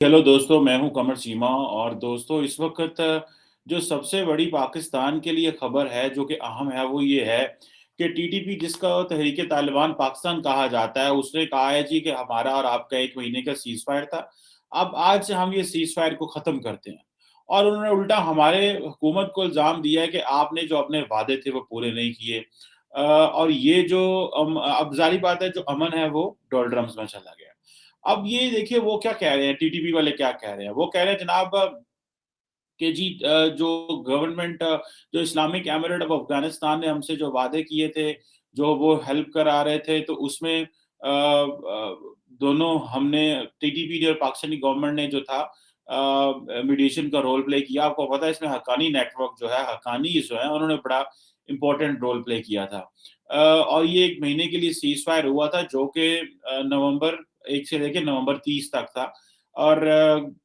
Hello दोस्तों, मैं हूं कमर चीमा। और दोस्तों, इस वक्त जो सबसे बड़ी पाकिस्तान के लिए खबर है, जो कि अहम है, वो ये है कि टीटीपी, जिसका तहरीक तालिबान पाकिस्तान कहा जाता है, उसने कहा है जी कि हमारा और आपका 1 महीने का सीज फायर था। अब आज से हम ये सीज फायर को ख़त्म करते हैं। और उन्होंने उल्टा हमारे हुकूमत को इल्ज़ाम दिया है कि आपने जो अपने वादे थे वो पूरे नहीं किए। और ये जो अब ज़ाहिर बात है, जो अमन है वो डोलड्रम्स में चला गया। अब ये देखिए वो क्या कह रहे हैं, टीटीपी वाले क्या कह रहे हैं? वो कह रहे हैं जनाब कि जी जो गवर्नमेंट, जो इस्लामिक एमिरेट ऑफ अफ़गानिस्तान ने हमसे जो वादे किए थे, जो वो हेल्प करा रहे थे, तो उसमें दोनों हमने टीटीपी ने और पाकिस्तानी गवर्नमेंट ने जो था मीडिएशन का रोल प्ले किया। आपको पता है इसमें हक्कानी नेटवर्क जो है, हक्कानी जो है, उन्होंने बड़ा इम्पोर्टेंट रोल प्ले किया था। और ये 1 महीने के लिए सीज़ फायर हुआ था, जो कि नवंबर 1 से लेके नवंबर 30 तक था। और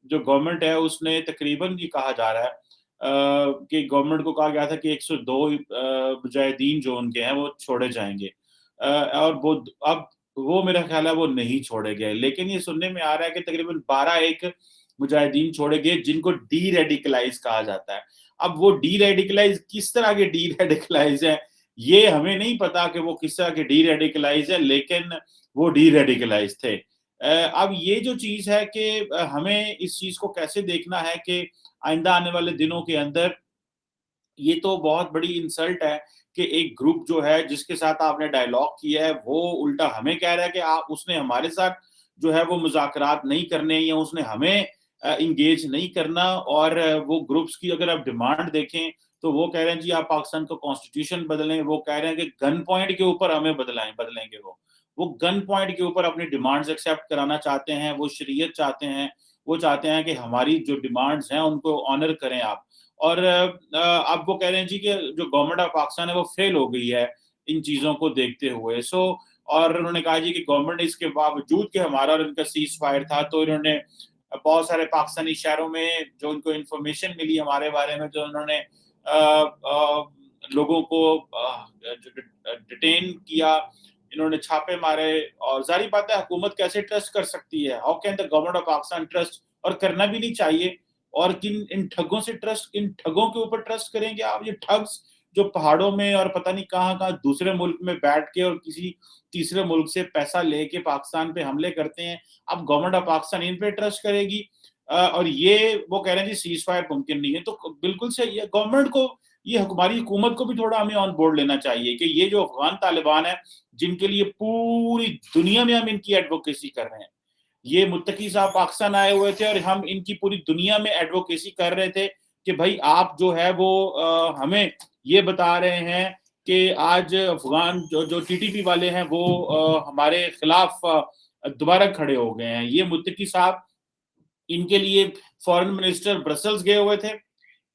जो गवर्नमेंट है उसने तकरीबन ये कहा जा रहा है कि गवर्नमेंट को कहा गया था कि 102 मुजाहिदीन जो उनके हैं वो छोड़े जाएँगे। और अब वो मेरा ख़्याल है वो नहीं छोड़े गए। लेकिन ये सुनने में आ रहा है कि तकरीबन 12-1 मुजाहिदीन छोड़े गए, जिनको डी-रेडिकलाइज़ कहा जाता है। अब वो डी-रेडिकलाइज़ किस तरह के डी-रेडिकलाइज़ हैं, ये हमें नहीं पता कि वो किस तरह के डी-रेडिकलाइज़ हैं, लेकिन वो डी-रेडिकलाइज़ थे। अब ये जो चीज़ है कि हमें इस चीज़ को कैसे देखना है कि आइंदा आने वाले दिनों के अंदर ये तो बहुत बड़ी इंसल्ट है कि एक ग्रुप जो है जिसके साथ आपने डायलॉग किया है, वो उल्टा हमें कह रहा है कि आप उसने हमारे साथ जो है वो मुज़ाकरात नहीं करने, या उसने हमें एंगेज नहीं करना। और वो ग्रुप्स की अगर आप डिमांड देखें, तो वो कह रहे हैं जी आप पाकिस्तान का कॉन्स्टिट्यूशन बदलें। वो कह रहे हैं कि गन पॉइंट के ऊपर हमें बदलेंगे वो गन पॉइंट के ऊपर अपनी डिमांड्स एक्सेप्ट कराना चाहते हैं, वो शरीयत चाहते हैं, वो चाहते हैं कि हमारी जो डिमांड्स हैं उनको ऑनर करें आप। और अब वो कह रहे हैं जी कि जो गवर्नमेंट ऑफ पाकिस्तान है वो फेल हो गई है इन चीज़ों को देखते हुए। और उन्होंने कहा जी कि गवर्नमेंट ने इसके बावजूद कि हमारा और इनका सीज़ फायर था, तो इन्होंने बहुत सारे पाकिस्तानी शहरों में जो उनको इन्फॉर्मेशन मिली हमारे बारे में, जो उन्होंने लोगों को डिटेन किया, इन्होंने छापे मारे। और ज़ाहिर बात है, हुकूमत कैसे ट्रस्ट कर सकती है? How can the government of Pakistan trust? और करना भी नहीं चाहिए। और किन इन ठगों से ट्रस्ट, इन ठगों के ऊपर ट्रस्ट करेंगे आप? ये ठग्स जो पहाड़ों में और पता नहीं कहाँ-कहाँ दूसरे मुल्क में बैठ के और किसी तीसरे मुल्क से पैसा लेके पाकिस्तान पे हमले करते हैं, अब गवर्नमेंट ऑफ पाकिस्तान इन पे ट्रस्ट करेगी? और ये वो कह रहे हैं जी सीज़ फायर मुमकिन नहीं है, तो बिल्कुल सही है। गवर्नमेंट को, ये हमारी हुकूमत को भी थोड़ा हमें ऑन बोर्ड लेना चाहिए कि ये जो अफ़गान तालिबान है, जिनके लिए पूरी दुनिया में हम इनकी एडवोकेसी कर रहे हैं। ये मुत्तकी साहब पाकिस्तान आए हुए थे और हम इनकी पूरी दुनिया में एडवोकेसी कर रहे थे कि भाई आप जो है वो हमें ये बता रहे हैं कि आज अफ़गान जो जो टीटीपी वाले हैं वो हमारे खिलाफ दोबारा खड़े हो गए हैं। ये मुत्तकी साहब, इनके लिए फॉरेन मिनिस्टर ब्रसेल्स गए हुए थे।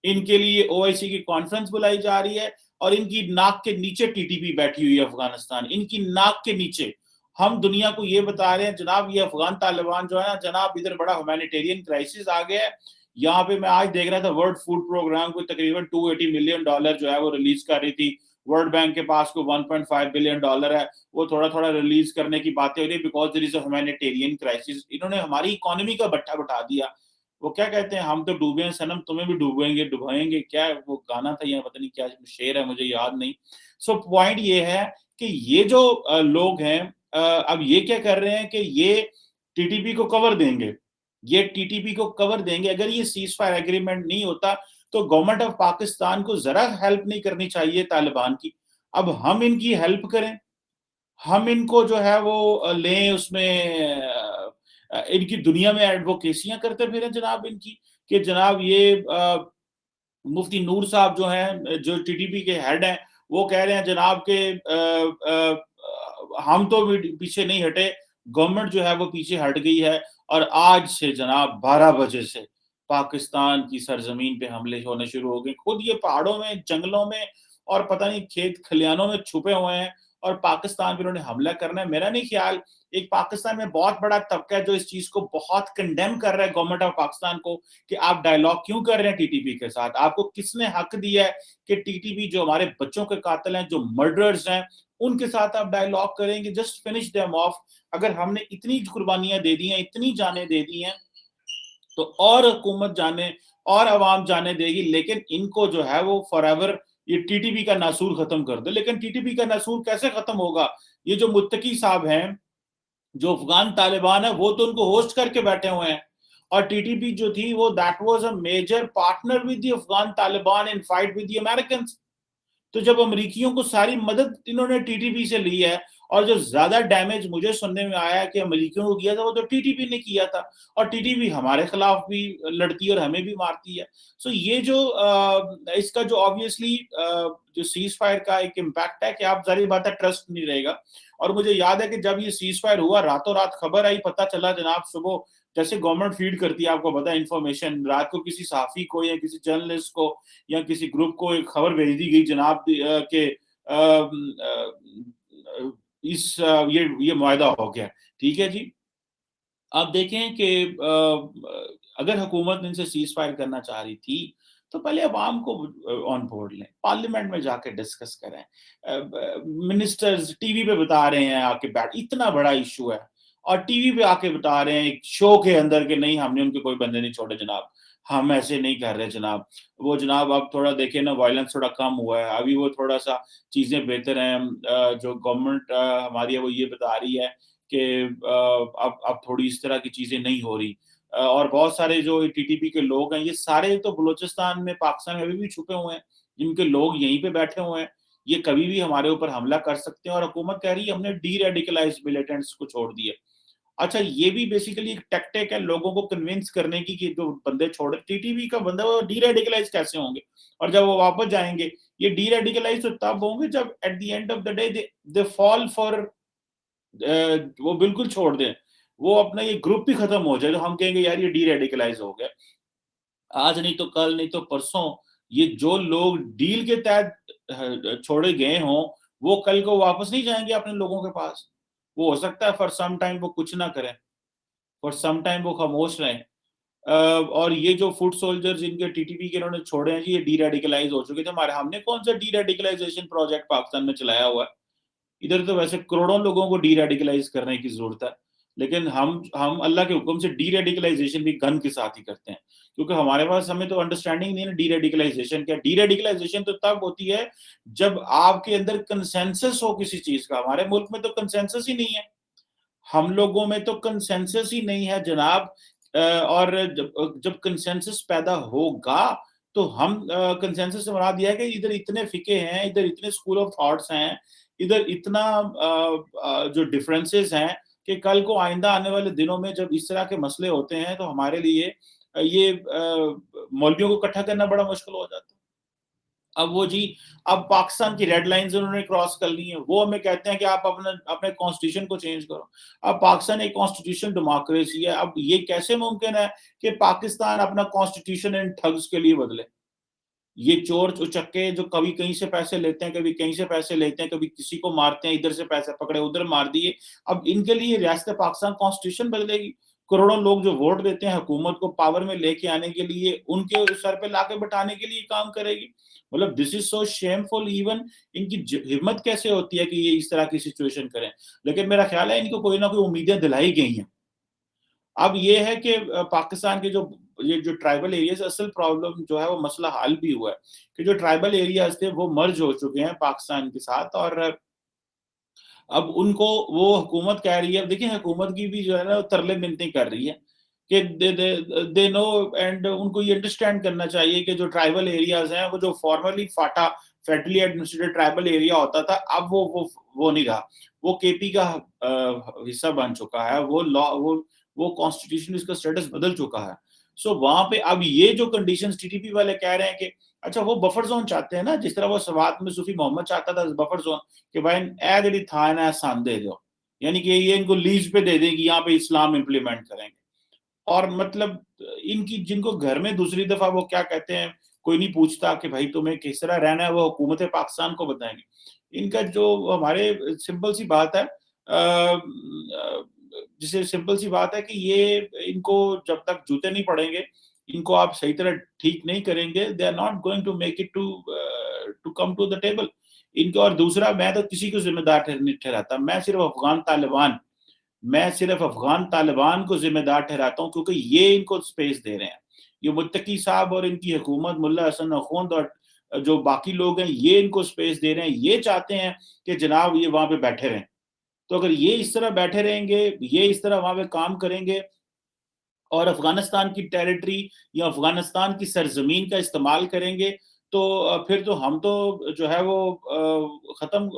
इनके लिए ओआईसी की कॉन्फ्रेंस बुलाई जा रही है और इनकी नाक के नीचे टीटीपी बैठी हुई है अफगानिस्तान, इनकी नाक के नीचे। हम दुनिया को ये बता रहे हैं जनाब ये अफगान तालिबान जो है ना जनाब, इधर बड़ा ह्यूमैनिटेरियन क्राइसिस आ गया है। यहाँ पे मैं आज देख रहा था वर्ल्ड फूड प्रोग्राम को तकरीबन $280 मिलियन जो है वो रिलीज कर रही थी। वर्ल्ड बैंक के पास को $1.5 बिलियन है। वो थोड़ा थोड़ा रिलीज करने की बातें हो रही है because there is a humanitarian crisis. इन्होंने हमारी इकोनॉमी का भट्ठा बैठा दिया। वो क्या कहते हैं, हम तो डूबे हैं सनम, तुम्हें भी डूबेंगे डुबाएंगे, क्या है वो गाना था या पता नहीं क्या शेर है, मुझे याद नहीं। पॉइंट ये है कि ये जो लोग हैं, अब ये क्या कर रहे हैं कि ये टीटीपी को कवर देंगे। ये टीटीपी को कवर देंगे। अगर ये सीज फायर एग्रीमेंट नहीं होता, तो गवर्नमेंट ऑफ पाकिस्तान को जरा हेल्प नहीं करनी चाहिए तालिबान की। अब हम इनकी हेल्प करें, हम इनको जो है वो लें उसमें, इनकी दुनिया में एडवोकेसियां करते फिरें जनाब इनकी, कि जनाब ये मुफ्ती नूर साहब जो हैं, जो टीटीपी के हेड हैं, वो कह रहे हैं जनाब के हम तो भी पीछे नहीं हटे, गवर्नमेंट जो है वो पीछे हट गई है। और आज से जनाब 12 बजे से पाकिस्तान की सरजमीन पे हमले होने शुरू हो गए। खुद ये पहाड़ों में, जंगलों में और पता नहीं खेत खलियानों में छुपे हुए हैं और पाकिस्तान पे उन्होंने हमला करना है। मेरा नहीं ख्याल, एक पाकिस्तान में बहुत बड़ा तबका है जो इस चीज को बहुत कंडेम कर रहा है गवर्नमेंट ऑफ पाकिस्तान को, कि आप डायलॉग क्यों कर रहे हैं टीटीपी के साथ? आपको किसने हक दिया है कि टीटीपी जो हमारे बच्चों के कातिल हैं, जो मर्डरर्स हैं, उनके साथ आप डायलॉग करेंगे? Just finish them of. अगर हमने इतनी कुर्बानियां दे दी हैं, इतनी जानें दे दी हैं, तो और हुकूमत जाने और अवाम जाने देगी, लेकिन इनको जो है वो फॉरएवर ये टीटीपी का नासूर खत्म कर दे। लेकिन टीटीपी का नासूर कैसे खत्म होगा? ये जो मुत्तकी साहब हैं, जो अफगान तालिबान है, वो तो उनको होस्ट करके बैठे हुए हैं। और टीटीपी जो थी वो that was a major partner with the Afghan Taliban in fight with the American. तो जब अमरीकियों को सारी मदद इन्होंने टीटीपी से ली है, और जो ज्यादा डैमेज मुझे सुनने में आया कि अमरीकियों को किया था वो तो टीटीपी ने किया था, और टीटीपी हमारे खिलाफ भी लड़ती है और हमें भी मारती है। सो ये जो इसका जो ऑब्वियसली जो सीज फायर का एक इम्पैक्ट है कि आप जारी बात है ट्रस्ट नहीं रहेगा। और मुझे याद है कि जब ये सीज फायर हुआ, रातों रात खबर आई, पता चला जनाब सुबह, जैसे गवर्नमेंट फीड करती है आपको पता है इन्फॉर्मेशन, रात को किसी सहाफी को या किसी जर्नलिस्ट को या किसी ग्रुप को एक खबर भेज दी गई जनाब के इस ये मुआहदा हो गया। ठीक है जी। आप देखें कि अगर हुकूमत इनसे सीज फायर करना चाह रही थी, तो पहले अवाम को ऑन बोर्ड लें, पार्लियामेंट में जाके डिस्कस करें। मिनिस्टर्स टीवी पे बता रहे हैं आके बैठ, इतना बड़ा इशू है, और टीवी पे आके बता रहे हैं एक शो के अंदर कि नहीं हमने उनके कोई बंदे नहीं छोड़े जनाब, हम ऐसे नहीं कर रहे जनाब। वो जनाब अब थोड़ा देखें ना, वायलेंस थोड़ा कम हुआ है, अभी वो थोड़ा सा चीजें बेहतर हैं। जो गवर्नमेंट हमारी है वो ये बता रही है कि अब थोड़ी इस तरह की चीजें नहीं हो रही। और बहुत सारे जो टीटीपी के लोग हैं, ये सारे तो बलूचिस्तान में, पाकिस्तान में अभी भी छुपे हुए हैं, जिनके लोग यहीं पे बैठे हुए हैं। ये कभी भी हमारे ऊपर हमला कर सकते हैं, और हुकूमत कह रही है हमने डी रेडिकलाइज मिलिटेंट्स को छोड़ दिए। अच्छा, ये भी बेसिकली एक टैक्टिक है लोगों को कन्विंस करने की कि जो बंदे छोड़े टीटीपी का बंदा, वो डी रेडिकलाइज कैसे होंगे, और जब वो वापस जाएंगे, ये डी रेडिकलाइज तो तब होंगे जब at the end of the day they fall for, वो बिल्कुल छोड़ दें, वो अपना ये ग्रुप ही खत्म हो जाए, तो हम कहेंगे यार ये डी रेडिकलाइज हो गया। आज नहीं तो कल, नहीं तो परसों, ये जो लोग डील के तहत छोड़े गए हों, वो कल को वापस नहीं जाएंगे अपने लोगों के पास। वो हो सकता है फॉर सम टाइम वो कुछ ना करें, फॉर सम टाइम वो खामोश रहें। और ये जो फुट सोल्जर्स इनके टीटीपी के इन्होंने छोड़े हैं जी, ये डी रेडिकलाइज हो चुके थे। हमारे हमने कौन सा डी रेडिकलाइजेशन प्रोजेक्ट पाकिस्तान में चलाया हुआ है? इधर तो वैसे करोड़ों लोगों को डी रेडिकलाइज करने की जरूरत है, लेकिन हम अल्लाह के हुक्म से डी रेडिकलाइजेशन भी गन के साथ ही करते हैं, क्योंकि हमारे पास, हमें तो अंडरस्टैंडिंग नहीं है ना डी रेडिकलाइजेशन क्या। डी रेडिकलाइजेशन तो तब होती है जब आपके अंदर कंसेंसस हो किसी चीज का। हमारे मुल्क में तो कंसेंसस ही नहीं है, हम लोगों में तो कंसेंसस ही नहीं है जनाब। और जब जब कंसेंसस पैदा होगा, तो हम कंसेंसस से मुराद दिया है कि इधर इतने फिके हैं, इधर इतने स्कूल ऑफ थॉट्स हैं, इधर इतना जो डिफरेंसेस हैं, कि कल को आइंदा आने वाले दिनों में जब इस तरह के मसले होते हैं, तो हमारे लिए ये मौलवियों को इकट्ठा करना बड़ा मुश्किल हो जाता है। अब वो जी, अब पाकिस्तान की रेड लाइंस उन्होंने क्रॉस कर ली हैं, वो हमें कहते हैं कि आप अपने अपने कॉन्स्टिट्यूशन को चेंज करो। अब पाकिस्तान एक कॉन्स्टिट्यूशन डेमोक्रेसी है, अब ये कैसे मुमकिन है कि पाकिस्तान अपना कॉन्स्टिट्यूशन इन ठग्स के लिए बदले? ये चोर उचक्के जो कभी कहीं से पैसे लेते हैं, कभी कहीं से पैसे लेते हैं, कभी किसी को मारते हैं, इधर से पैसे पकड़े उधर मार दिए। अब इनके लिए रियासत पाकिस्तान कॉन्स्टिट्यूशन बदलेगी? करोड़ों लोग जो वोट देते हैं हुकूमत को पावर में लेके आने के लिए, उनके सर पे लाके बैठाने के लिए काम करेगी? मतलब this is so shameful. Even इनकी हिम्मत कैसे होती है कि ये इस तरह की सिचुएशन करें? लेकिन मेरा ख्याल है इनको कोई ना कोई उम्मीदें दिलाई गई हैं। अब ये है कि पाकिस्तान के जो ये जो ट्राइबल एरियाज, असल प्रॉब्लम जो है वो मसला हल भी हुआ है कि जो ट्राइबल एरियाज थे वो मर्ज हो चुके हैं पाकिस्तान के साथ। और अब उनको वो हुकूमत कह रही है, देखिए हुकूमत की भी जो है ना तरले मिन्नतें कर रही है कि दे नो, एंड उनको ये अंडरस्टैंड करना चाहिए कि जो ट्राइबल एरियाज हैं, वो जो फॉर्मली फाटा फेडरली एडमिनिस्ट्रेटेड ट्राइबल एरिया होता था, अब वो नहीं रहा, वो केपी का हिस्सा बन चुका है। वो लॉ वो कॉन्स्टिट्यूशन, इसका स्टेटस बदल चुका है। सो वहां पे अब ये जो कंडीशंस टीटीपी वाले कह रहे हैं कि अच्छा, वो बफर जोन चाहते हैं ना, जिस तरह वो सवात में सूफी मोहम्मद चाहता था बफर जोन, कि भाई ए जी थान है सान दे दो, यानी कि ये इनको लीज पे दे देंगे, यहाँ पे इस्लाम इम्प्लीमेंट करेंगे। और मतलब इनकी, जिनको घर में दूसरी दफा वो क्या कहते हैं, कोई नहीं पूछता कि भाई तुम्हें किस तरह रहना है, वो हुकूमत पाकिस्तान को बताएंगे। इनका जो हमारे सिंपल सी बात है, जिसे सिंपल सी बात है कि ये, इनको जब तक जूते नहीं पड़ेंगे, इनको आप सही तरह ठीक नहीं करेंगे, they are not going to make it to to come to the table. इनको, और दूसरा, मैं तो किसी को जिम्मेदार नहीं ठहराता, मैं सिर्फ अफगान तालिबान मैं सिर्फ अफगान तालिबान को जिम्मेदार ठहराता हूँ, क्योंकि ये इनको स्पेस दे रहे हैं। ये मुत्तकी साहब और इनकी हुकूमत, मुल्ला हसन अखुंद और जो बाकी लोग हैं, ये इनको स्पेस दे रहे हैं। ये चाहते हैं कि जनाब ये वहां पे बैठे रहें। तो अगर ये इस तरह बैठे रहेंगे, ये इस तरह वहां पे काम करेंगे और अफगानिस्तान की टेरिटरी या अफगानिस्तान की सरजमीन का इस्तेमाल करेंगे, तो फिर तो हम तो जो है वो खत्म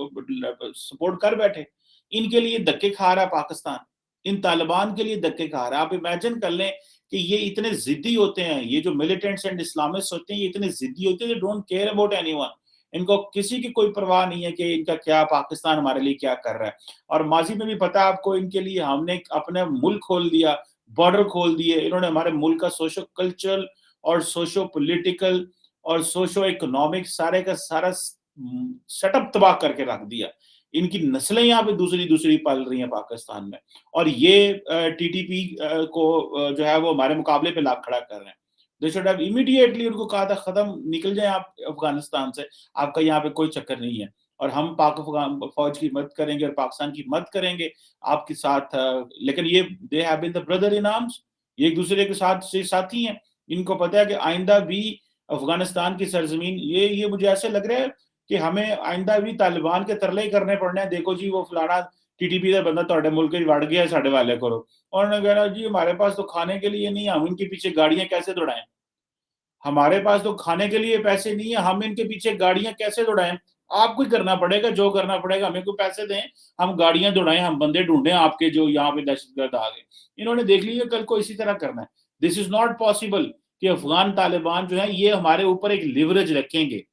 सपोर्ट कर बैठे। इनके लिए धक्के खा रहा है पाकिस्तान, इन तालिबान के लिए धक्के खा रहा है। आप इमेजिन कर लें कि ये इतने जिद्दी होते हैं, ये जो मिलिटेंट्स एंड इस्लामिस्ट होते हैं, ये इतने जिद्दी होते हैं, डोंट केयर अबाउट एनीवन। इनको किसी की कोई परवाह नहीं है कि इनका क्या, पाकिस्तान हमारे लिए क्या कर रहा है। और माजी में भी पता है आपको, इनके लिए हमने अपना मुल्क खोल दिया, बॉर्डर खोल दिए। इन्होंने हमारे मुल्क का सोशो कल्चरल और सोशो पॉलिटिकल और सोशो इकोनॉमिक सारे का सारा सेटअप तबाह करके रख दिया। इनकी नस्लें यहाँ पे दूसरी दूसरी पल रही हैं पाकिस्तान में, और ये टीटीपी को जो है वो हमारे मुकाबले पे ला खड़ा कर रहे हैं। दे शुड हैव इमीडिएटली उनको कहा था, खत्म, निकल जाए आप अफगानिस्तान से, आपका यहाँ पे कोई चक्कर नहीं है। और हम पाक अफगान फौज की मदद करेंगे और पाकिस्तान की मदद करेंगे आपके साथ। लेकिन ये they have been the brother in arms, ये एक दूसरे के साथ से साथी हैं। इनको पता है कि आइंदा भी अफगानिस्तान की सरजमीन, ये मुझे ऐसे लग रहा है कि हमें आइंदा भी तालिबान के तरले ही करने पड़ने हैं। देखो जी, वो फलाना टीटीपी का बंदा ਤੁਹਾਡੇ मुल्क ही वड़ गया, साढ़े वाले करो। और उन्होंने कहा जी हमारे पास तो खाने के लिए नहीं है, हम इनके पीछे गाड़ियां कैसे दौड़ाएं। हमारे पास तो खाने के लिए पैसे नहीं है, हम इनके पीछे गाड़ियां कैसे दौड़ाएं। आपको ही करना पड़ेगा, जो करना पड़ेगा, हमें को पैसे दें, हम गाड़ियां दौड़ाएं, हम बंदे ढूंढें आपके जो यहाँ पे दहशतगर्द आ गए। इन्होंने देख लिया कल को इसी तरह करना है। दिस इज नॉट पॉसिबल कि अफगान तालिबान जो है ये हमारे ऊपर एक लिवरेज रखेंगे,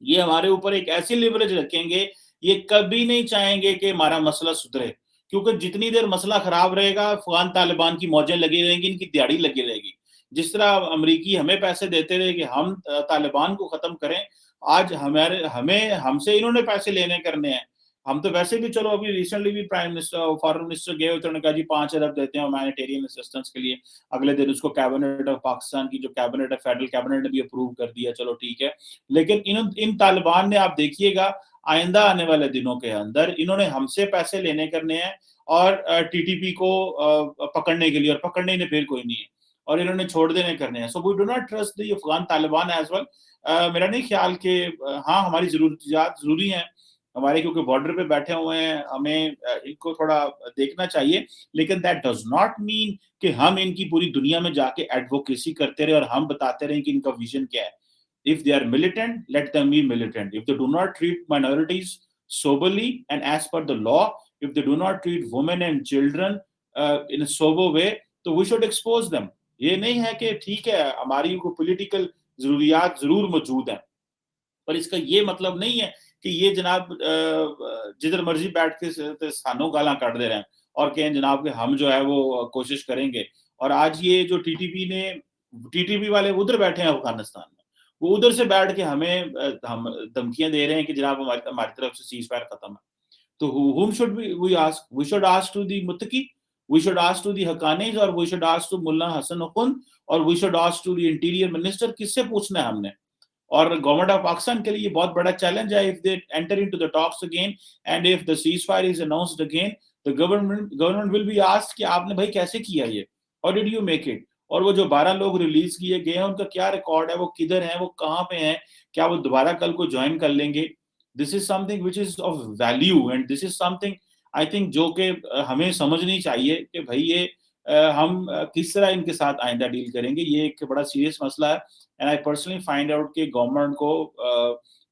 ये हमारे ऊपर एक ऐसी लिवरेज रखेंगे, ये कभी नहीं चाहेंगे कि हमारा मसला सुधरे। क्योंकि जितनी देर मसला खराब रहेगा, अफगान तालिबान की मौजें लगी रहेंगी, इनकी दिहाड़ी लगी रहेगी। जिस तरह अमरीकी हमें पैसे देते रहे कि हम तालिबान को खत्म करें, आज हमारे हमें हमसे इन्होंने पैसे लेने करने हैं। हम तो वैसे भी, चलो अभी रिसेंटली भी प्राइम मिनिस्टर फॉरेन मिनिस्टर गए हुए थे, उन्होंने कहा जी 5 अरब देते हैं ह्यूमैनिटेरियन असिस्टेंस के लिए। अगले दिन उसको कैबिनेट ऑफ पाकिस्तान की जो कैबिनेट है, फेडरल कैबिनेट ने भी अप्रूव कर दिया, चलो ठीक है। लेकिन इन तालिबान ने, आप देखिएगा आइंदा आने वाले दिनों के अंदर इन्होंने हमसे पैसे लेने करने हैं और टीटीपी को पकड़ने के लिए, और पकड़ने ने फिर कोई नहीं है, और इन्होंने छोड़ देने करने हैं। So we do not trust the Afghan Taliban as well. मेरा नहीं ख्याल कि हाँ हमारी जरूरत जरूरी है हमारे, क्योंकि बॉर्डर पे बैठे हुए हैं, हमें इनको थोड़ा देखना चाहिए। लेकिन दैट डज नॉट मीन कि हम इनकी पूरी दुनिया में जाके एडवोकेसी करते रहे और हम बताते रहे कि इनका विजन क्या है। If they are militant, let them be militant. If they do not treat minorities soberly and as per the law, if they do not treat women and children in a sober way, तो we should expose them. ये नहीं है कि ठीक है हमारी को political जरूरियात जरूर मौजूद हैं, पर इसका ये मतलब नहीं है कि ये जनाब जिधर मर्जी बैठ के सानों गाला काट दे रहे हैं और कहें जनाब कि हम जो है वो कोशिश करेंगे। और आज ये जो टीटीपी वाले उधर बैठे हैं अफगानिस्तान में, वो उधर से बैठ के हमें हम धमकियां दे रहे हैं कि जनाब हमारी हमारी तरफ से सीज फायर खत्म है। तो whom should we ask? We should ask to the Muttaqi, we should ask to the Haqqanis, और we should ask to Mullah Hassan Akhund, और we should ask to the Interior Minister। किससे पूछना है हमने? और गवर्नमेंट ऑफ पाकिस्तान के लिए बहुत बड़ा चैलेंज है, if they enter into the talks again and if the cease fire is announced again, the government will be asked कि आपने भाई कैसे किया ये, how did you make it. और वो जो 12 लोग रिलीज किए गए हैं उनका क्या रिकॉर्ड है, वो किधर है, वो कहाँ पे हैं, क्या वो दोबारा कल को ज्वाइन कर लेंगे। This is something which is of value and this is something I think जो कि हमें समझनी चाहिए कि भाई ये हम किस तरह इनके साथ आइंदा डील करेंगे। ये एक बड़ा सीरियस मसला है and I personally find out कि गवर्नमेंट को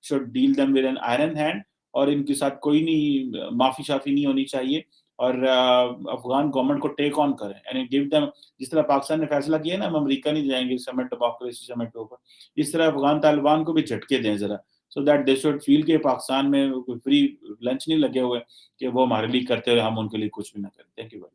should deal them with an iron hand, और इनके साथ कोई नहीं माफी शाफी नहीं होनी चाहिए, और अफगान गवर्नमेंट को टेक ऑन करें एंड गिव देम। जिस तरह पाकिस्तान ने फैसला किया ना हम अमेरिका नहीं जाएंगे समिट, डेमोक्रेसी समिट के ऊपर, इस तरह अफगान तालिबान को भी झटके दें जरा, so that they should feel कि पाकिस्तान में कोई फ्री लंच नहीं लगे हुए कि वो हमारे लिए करते हुए हम उनके लिए कुछ भी ना करें। Thank you.